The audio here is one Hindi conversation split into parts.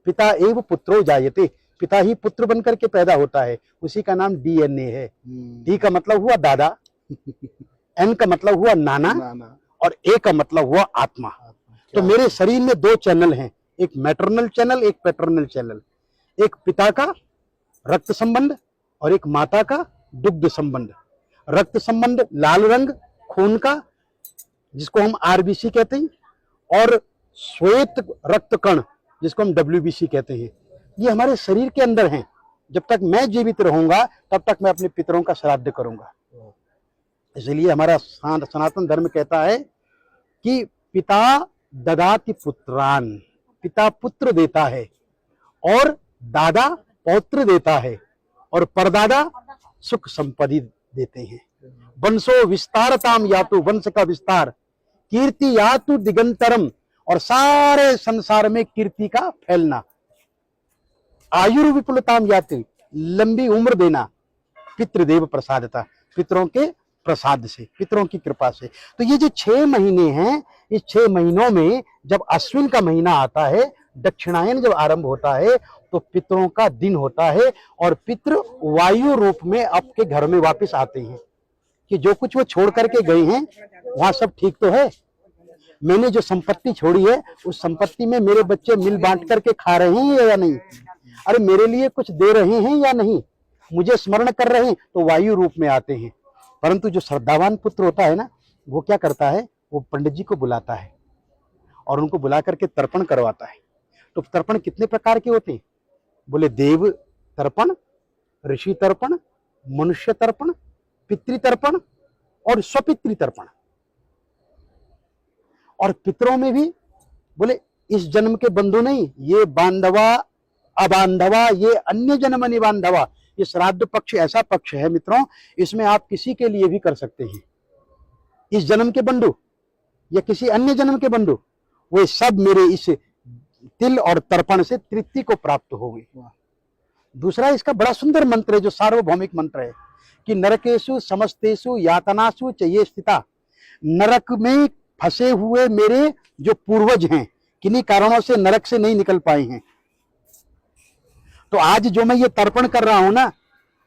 पिता एव पुत्रो जायते, पिता ही पुत्र बनकर के पैदा होता है, उसी का नाम डीएनए है। डी का मतलब हुआ दादा, एन का मतलब हुआ नाना, और ए का मतलब हुआ आत्मा। तो मेरे शरीर में दो चैनल हैं, एक मैटरनल चैनल, एक पैटर्नल चैनल। एक पिता का रक्त संबंध और एक माता का दुग्ध संबंध। रक्त संबंध लाल रंग खून का, जिसको हम आरबीसी कहते हैं, और श्वेत रक्त कण, जिसको हम डब्ल्यूबीसी कहते हैं, ये हमारे शरीर के अंदर हैं। जब तक मैं जीवित रहूंगा तब तक मैं अपने पितरों का श्राद्ध करूंगा। इसलिए हमारा सनातन धर्म कहता है कि पिता ददाति पुत्रान, पिता पुत्र देता है, और दादा पौत्र देता है, और परदादा सुख संपत्ति देते हैं। वंशो विस्तारताम यातु, वंश का विस्तार, कीर्ति यातु दिगंतरम, और सारे संसार में कीर्ति का फैलना, आयुर विपुलताम याति, लंबी उम्र देना, पितृदेव प्रसादता, पितरों के प्रसाद से, पितरों की कृपा से। तो ये जो 6 महीने हैं, इस 6 महीनों में जब अश्विन का महीना आता है, दक्षिणायन जब आरंभ होता है, तो पितरों का दिन होता है, और पितृ वायु रूप में आपके घर में वापस आते हैं कि जो कुछ वो छोड़ करके गए हैं वहां सब ठीक तो है। मैंने जो संपत्ति छोड़ी है, उस संपत्ति में मेरे बच्चे मिल बांट करके खा रहे हैं या नहीं, अरे मेरे लिए कुछ दे रहे हैं या नहीं, मुझे स्मरण कर रहे हैं, तो वायु रूप में आते हैं। परंतु जो श्रद्धावान पुत्र होता है ना, वो क्या करता है, वो पंडित जी को बुलाता है और उनको बुला करके तर्पण करवाता है। तो तर्पण कितने प्रकार के होते हैं? बोले देव तर्पण, ऋषि तर्पण, मनुष्य तर्पण, पितृतर्पण और स्वपितृ तर्पण। और पितरों में भी बोले इस जन्म के बंधु नहीं, ये बांधवा अबांधवा, ये अन्य जन्म निबांधवा। ये श्राद्ध पक्ष ऐसा पक्ष है मित्रों, इसमें आप किसी के लिए भी कर सकते हैं। इस जन्म के बंधु या किसी अन्य जन्म के बंधु, वे सब मेरे इस तिल और तर्पण से तृप्ति को प्राप्त हो गई। दूसरा इसका बड़ा सुंदर मंत्र है, जो सार्वभौमिक मंत्र है कि नरकेशु समस्तेषु यातनासु च ये स्थिता, नरक में फंसे हुए मेरे जो पूर्वज हैं, किन्हीं कारणों से नरक से नहीं निकल पाए हैं, तो आज जो मैं ये तर्पण कर रहा हूं ना,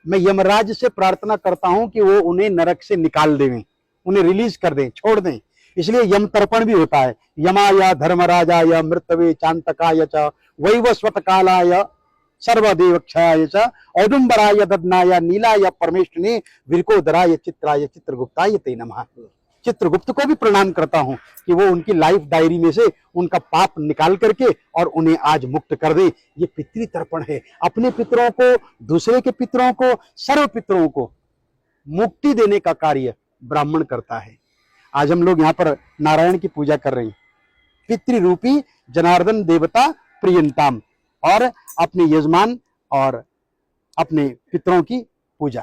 मैं यमराज से प्रार्थना करता हूं कि वो उन्हें नरक से निकाल दें, उन्हें रिलीज कर दें, छोड़ दें। इसलिए यम तर्पण भी होता है। यमाय धर्मराजाय मृतवे चांतकाय च वैवस्वत कालाय सर्वदेवक्षाय च औदुंबराय ददनाय नीलाय परमेष्ठिने विरकोदराय चित्राय चित्रगुप्ताय ते नमः। चित्रगुप्त को भी प्रणाम करता हूं कि वो उनकी लाइफ डायरी में से उनका पाप निकाल करके और उन्हें आज मुक्त कर दे। ये पितृ तर्पण है। अपने पितरों को, दूसरे के पितरों को, सर्व पितरों को मुक्ति देने का कार्य ब्राह्मण करता है। आज हम लोग यहाँ पर नारायण की पूजा कर रहे हैं, पितृरूपी जनार्दन देवता प्रियंताम, और अपने यजमान और अपने पितरों की पूजा।